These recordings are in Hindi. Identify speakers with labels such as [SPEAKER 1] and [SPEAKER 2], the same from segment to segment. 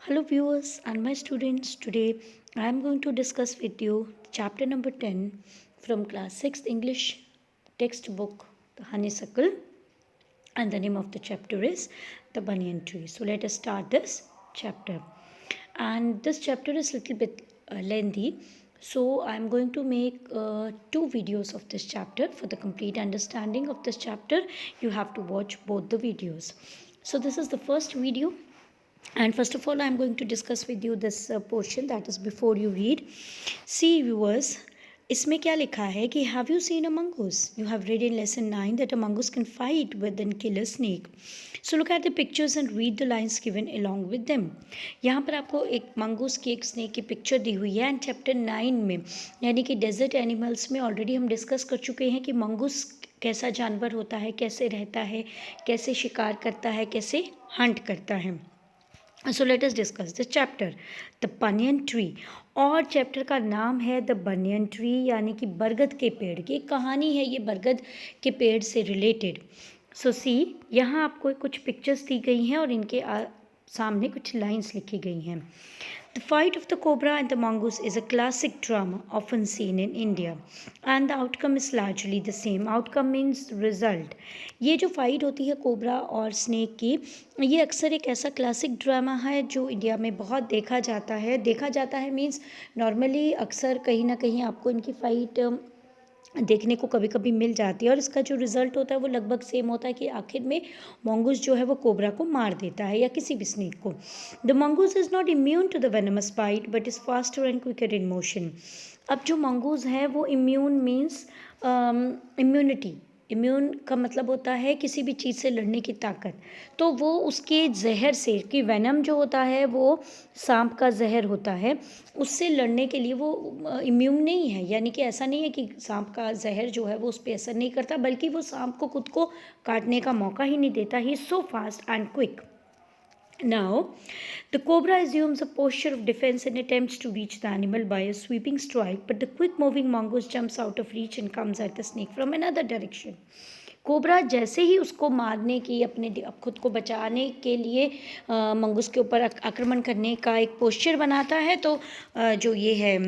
[SPEAKER 1] Hello viewers and my students. Today I am going to discuss with you chapter number 10 from class 6th English textbook The Honeysuckle, and the name of the chapter is The Banyan Tree. So let us start this chapter. And this chapter is little bit lengthy, so I am going to make two videos of this chapter. For the complete understanding of this chapter you have to watch both the videos. So this is the first video, and first of all I am going to discuss with you this portion, that is before you read. See viewers, इसमें क्या लिखा है कि have you seen a mongoose, you have read in lesson 9 that a mongoose can fight with and kill a snake. So look at the pictures and read the lines given along with them. यहाँ पर आपको एक मंगूस की एक स्नेक की पिक्चर दी हुई है एंड चैप्टर 9 में यानी कि डेजर्ट एनिमल्स में ऑलरेडी हम डिस्कस कर चुके हैं कि मंगूस कैसा जानवर होता है, कैसे रहता है, कैसे शिकार करता है, कैसे हंट करता है. So let us discuss this chapter the banyan tree. और चैप्टर का नाम है द बनियन ट्री यानी कि बरगद के पेड़ की एक कहानी है, ये बरगद के पेड़ से रिलेटेड. सो सी, यहाँ आपको कुछ पिक्चर्स दी गई हैं और इनके सामने कुछ लाइंस लिखी गई हैं. The fight of the cobra and the mongoose is a classic drama often seen in India, and the outcome is largely the same. Outcome means result. ये जो फाइट होती है कोबरा और स्नेक की, ये अक्सर एक ऐसा क्लासिक ड्रामा है जो इंडिया में बहुत देखा जाता है. देखा जाता है मीन्स नॉर्मली अक्सर कहीं ना कहीं आपको इनकी फ़ाइट देखने को कभी कभी मिल जाती है, और इसका जो रिज़ल्ट होता है वो लगभग सेम होता है कि आखिर में मंगूस जो है वो कोबरा को मार देता है या किसी भी स्नेक को. The mongoose is not immune to the venomous bite but is faster and quicker in motion. अब जो मंगूस है वो इम्यून मीन्स इम्यूनिटी. इम्यून का मतलब होता है किसी भी चीज़ से लड़ने की ताकत. तो वो उसके जहर से, कि वेनम जो होता है वो सांप का जहर होता है, उससे लड़ने के लिए वो इम्यून नहीं है. यानी कि ऐसा नहीं है कि सांप का जहर जो है वो उस पर असर नहीं करता, बल्कि वो सांप को खुद को काटने का मौका ही नहीं देता. He is so fast and quick. Now, the cobra assumes a posture of defense and attempts to reach the animal by a sweeping strike, but the quick moving mongoose jumps out of reach and comes at the snake from another direction. Cobra जैसे ही उसको मारने की, अपने खुद को बचाने के लिए मंगूस के ऊपर आक्रमण करने का एक पोस्चर बनाता है, तो जो ये है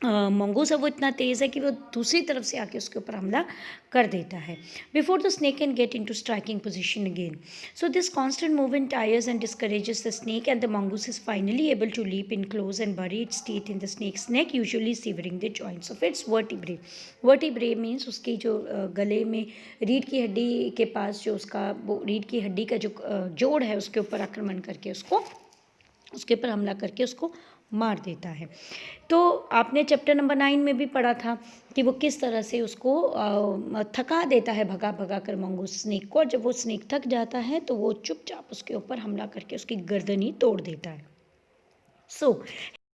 [SPEAKER 1] मंगूस है वो इतना तेज़ है कि वो दूसरी तरफ से आके उसके ऊपर हमला कर देता है. Before the snake can get into striking position again. So this constant movement tires and discourages the snake and the mongoose is finally able to leap in close and bury its teeth in the snake's neck, usually severing the joints of its vertebrae. Vertebrae means उसकी जो गले में रीढ़ की हड्डी के पास जो उसका वो रीढ़ की हड्डी का जो जोड़ है उसके ऊपर आक्रमण करके उसके ऊपर हमला करके उसको मार देता है. तो आपने चैप्टर नंबर 9 में भी पढ़ा था कि वो किस तरह से उसको थका देता है भगा भगा कर मंगूस स्नेक को, और जब वो स्नेक थक जाता है तो वो चुपचाप उसके ऊपर हमला करके उसकी गर्दन ही तोड़ देता है. So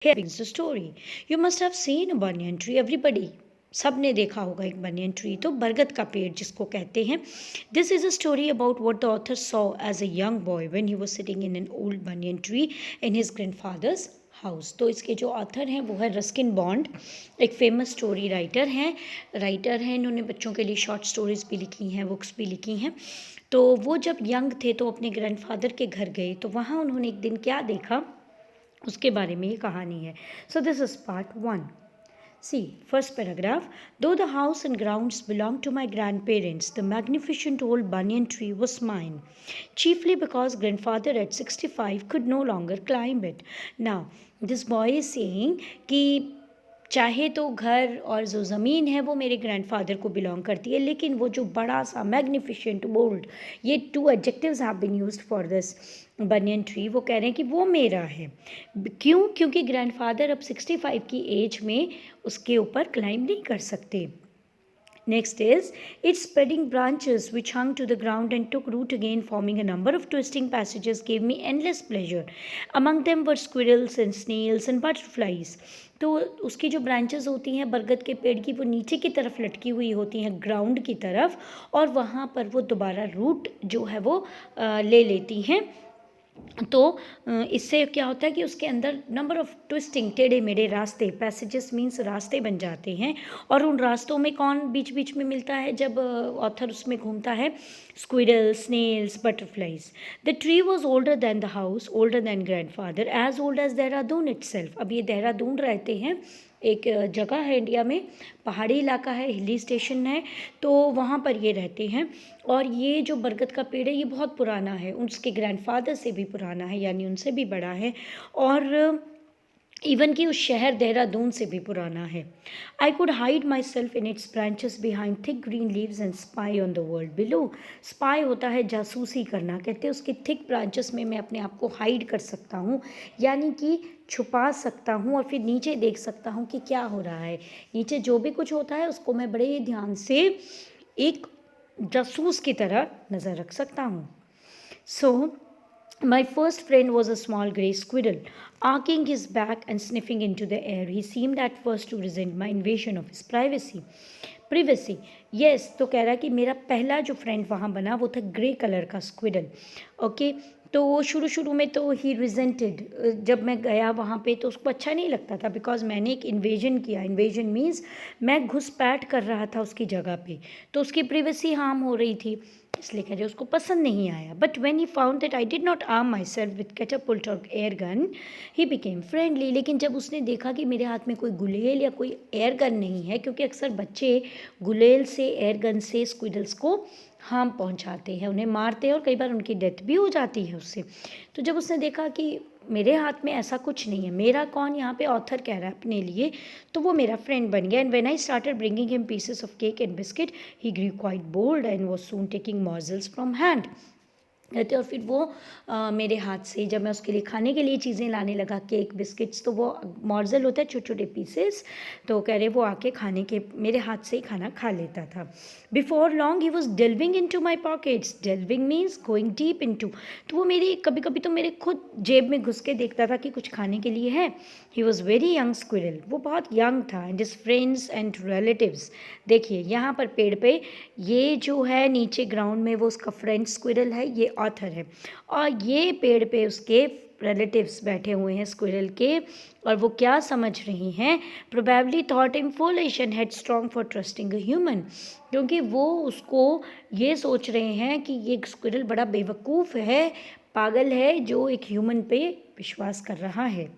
[SPEAKER 1] here begins the story. You must have seen a banyan tree. Everybody, सब ने देखा होगा एक बनियन ट्री, तो बरगद का पेड़ जिसको कहते हैं. This is a story about what the author saw as a young boy when he was sitting in an old banyan tree in his grandfather's house. तो इसके जो ऑथर हैं वो है रस्किन बॉन्ड, एक फेमस स्टोरी राइटर हैं. इन्होंने बच्चों के लिए शॉर्ट स्टोरीज़ भी लिखी हैं, बुक्स भी लिखी हैं. तो वो जब यंग थे तो अपने ग्रैंडफादर के घर गए, तो वहाँ उन्होंने एक दिन क्या देखा उसके बारे में ये कहानी है. So this is part 1. See, first paragraph. Though the house and grounds belonged to my grandparents, the magnificent old banyan tree was mine, chiefly because grandfather at 65 could no longer climb it. Now, this boy is saying कि चाहे तो घर और जो ज़मीन है वो मेरे ग्रैंडफादर को बिलोंग करती है, लेकिन वो जो बड़ा सा मैग्निफिशेंट बोल्ड, ये 2 adjectives have been used for this banyan tree, वो कह रहे हैं कि वो मेरा है. क्यों? क्योंकि ग्रैंडफादर अब 65 की एज में उसके ऊपर क्लाइंब नहीं कर सकते. Next is, its spreading branches which hung to the ground and took root again, forming a number of twisting passages, gave me endless pleasure. Among them were squirrels and snails and butterflies. तो उसकी जो ब्रांचेस होती हैं बरगद के पेड़ की, वो नीचे की तरफ लटकी हुई होती हैं ग्राउंड की तरफ, और वहाँ पर वो दोबारा रूट जो है वो ले लेती हैं तो इससे क्या होता है कि उसके अंदर नंबर ऑफ ट्विस्टिंग टेढ़े मेढ़े रास्ते, पैसेजेस मीन्स रास्ते बन जाते हैं। और उन रास्तों में कौन बीच बीच में मिलता है जब ऑथर उसमें घूमता है? Squirrel, snails, butterflies. The tree was older than the house, older than grandfather, as old as Dehradun itself. अब ये देहरादून रहते हैं, एक जगह है इंडिया में, पहाड़ी इलाका है, हिली स्टेशन है, तो वहाँ पर ये रहते हैं। और ये जो बरगद का पेड़ है ये बहुत पुराना है, उसके ग्रैंडफादर से भी पुराना है, यानी उनसे भी बड़ा है। और इवन कि उस शहर देहरादून से भी पुराना है। I could hide my self in its branches behind thick green leaves and spy on the world below. Spy होता है जासूसी करना, कहते हैं उसके थिक ब्रांचेस में मैं अपने आप को हाइड कर सकता हूँ, यानी कि छुपा सकता हूँ और फिर नीचे देख सकता हूँ कि क्या हो रहा है। नीचे जो भी कुछ होता है उसको मैं बड़े ध्यान से एक जासूस की तरह नज़र रख सकता हूँ। सो my first friend was a small grey squirrel, arching his back and sniffing into the air. He seemed at first to resent my invasion of his privacy. Privacy, yes, तो कह रहा है कि मेरा पहला जो फ्रेंड वहाँ बना वो था ग्रे कलर का स्क्विडल। ओके, तो वो शुरू शुरू में तो ही रिजेंटेड, जब मैं गया वहाँ पे तो उसको अच्छा नहीं लगता था, बिकॉज मैंने एक इन्वेजन किया। इन्वेजन मीन्स मैं घुसपैठ कर रहा था उसकी जगह पे, तो उसकी प्रिवेसी हार्म हो रही थी, इसलिए कह रहे उसको पसंद नहीं आया। But when he found that I did not arm myself with catapult और air gun, he became friendly. लेकिन जब उसने देखा कि मेरे हाथ में कोई गुलेल या कोई एयर गन नहीं है, क्योंकि अक्सर बच्चे गुलेल से, एयर गन से स्क्विडल्स को हार्म पहुंचाते हैं, उन्हें मारते हैं और कई बार उनकी डेथ भी हो जाती है उससे। तो जब उसने देखा कि मेरे हाथ में ऐसा कुछ नहीं है, मेरा कौन, यहाँ पे ऑथर कह रहा है अपने लिए, तो वो मेरा फ्रेंड बन गया। And when I started bringing him pieces of cake and biscuit, he grew quite bold and was soon taking morsels from hand. कहते और फिर वो मेरे हाथ से जब मैं उसके लिए खाने के लिए चीज़ें लाने लगा, केक, बिस्किट्स, तो वो मॉर्जल होता है छोटे छोटे पीसेस, तो कह रहे वो आके खाने के मेरे हाथ से ही खाना खा लेता था। Before long he was delving into my pockets. Delving means going deep into, तो वो मेरी कभी कभी तो मेरे खुद जेब में घुस के देखता था कि कुछ खाने के लिए है। He was very young squirrel, वो बहुत यंग था। And his friends and relatives, देखिए यहाँ पर पेड़ पे ये जो है नीचे ग्राउंड में वो उसका फ्रेंड स्क्विरल है, ये ऑथर है, और ये पेड़ पे उसके रिलेटिव्स बैठे हुए हैं स्क्विरल के, और वो क्या समझ रही हैं? Probably thought him foolish and head strong for trusting a human, क्योंकि वो उसको ये सोच रहे हैं कि ये स्क्विरल बड़ा बेवकूफ़ है, पागल है, जो एक ह्यूमन पे विश्वास कर रहा है।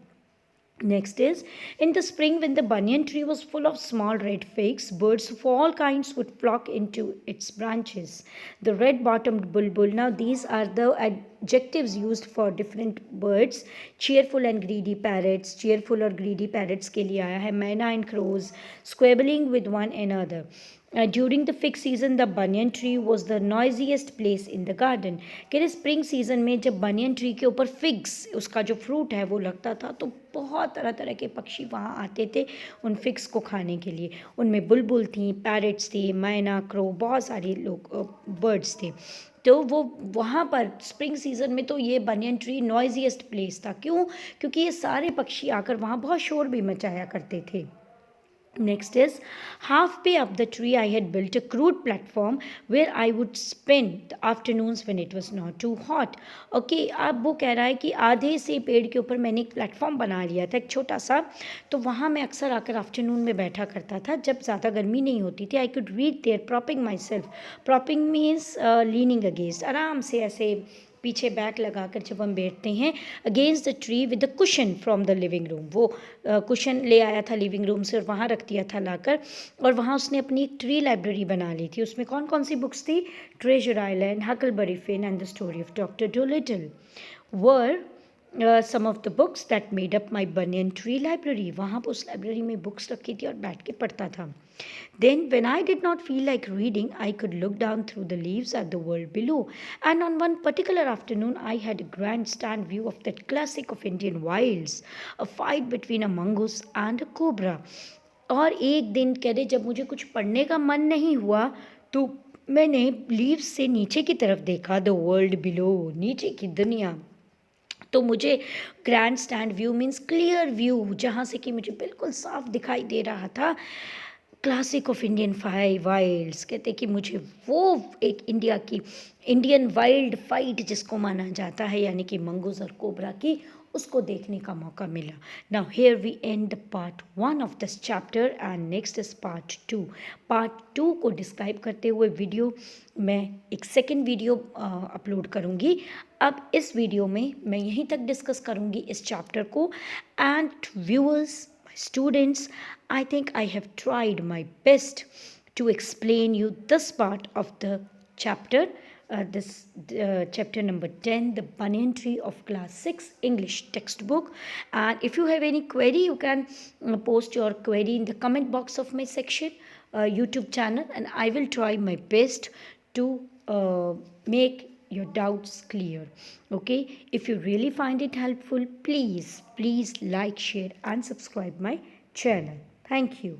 [SPEAKER 1] Next is, in the spring when the banyan tree was full of small red figs, birds of all kinds would flock into its branches. The red-bottomed bulbul, now these are the adjectives used for different birds. Cheerful and greedy parrots, cheerful or greedy parrots के लिए आया है. Myna and crows, squabbling with one another. During the fig season the banyan tree was the noisiest place in the garden. कह रहे स्प्रिंग सीजन में जब बनियन ट्री के ऊपर फिग्स, उसका जो फ्रूट है वो लगता था, तो बहुत तरह तरह के पक्षी वहाँ आते थे उन फिग्स को खाने के लिए। उनमें बुलबुल थी, पैरट्स थी, मैना, क्रो, बहुत सारे लोग बर्ड्स थे। तो वो वहाँ पर स्प्रिंग सीजन में तो ये बनियन ट्री नॉइजिएस्ट प्लेस था। क्यों? क्योंकि ये सारे पक्षी आकर वहाँ बहुत शोर भी मचाया करते थे। Next is, halfway up the tree I had built a crude platform where I would spend the afternoons when it was not too hot. Okay, अब वो कह रहा है कि आधे से पेड़ के ऊपर मैंने एक प्लेटफॉर्म बना लिया था, एक छोटा सा, तो वहाँ मैं अक्सर आकर आफ्टरनून में बैठा करता था जब ज़्यादा गर्मी नहीं होती थी। I could read there propping myself, propping means leaning against, आराम से ऐसे पीछे बैक लगाकर जब हम बैठते हैं, against the tree with the cushion from the living room, वो कुशन ले आया था लिविंग रूम से और वहाँ रख दिया था लाकर, और वहाँ उसने अपनी एक ट्री लाइब्रेरी बना ली थी। उसमें कौन कौन सी बुक्स थी? Treasure Island, Huckleberry Finn and the story of doctor Dolittle were some of the books that made up my banyan tree library. वहाँ पर उस लाइब्रेरी में बुक्स रखी थी और बैठ के पढ़ता था। Then when I did not feel like reading, I could look down through the leaves at the world below. And on one particular afternoon, I had a grandstand view of that classic of Indian wilds, a fight between a mongoose and a cobra. और एक दिन कह रहे जब मुझे कुछ पढ़ने का मन नहीं हुआ तो मैंने लीव्स से नीचे की तरफ देखा, द वर्ल्ड बिलो, नीचे की दुनिया। तो मुझे grand stand view means clear view, जहाँ से कि मुझे बिल्कुल साफ दिखाई दे रहा था क्लासिक ऑफ इंडियन वाइल्ड्स, कहते हैं कि मुझे वो एक इंडिया की इंडियन वाइल्ड फाइट जिसको माना जाता है, यानी कि मंगूज और कोबरा की, उसको देखने का मौका मिला. Now here we end the part 1 of this chapter and next is part 2. Part 2 को डिस्क्राइब करते हुए वीडियो मैं एक सेकेंड वीडियो अपलोड करूँगी. अब इस वीडियो में मैं यहीं तक डिस्कस करूँगी इस चैप्टर को. And viewers, students, I think I have tried my best to explain you this part of the chapter, this chapter number 10, the banyan tree of class 6 English textbook. And if you have any query, you can post your query in the comment box of my section YouTube channel, and I will try my best to make your doubts clear. Okay, if you really find it helpful, please like, share and subscribe my channel. Thank you.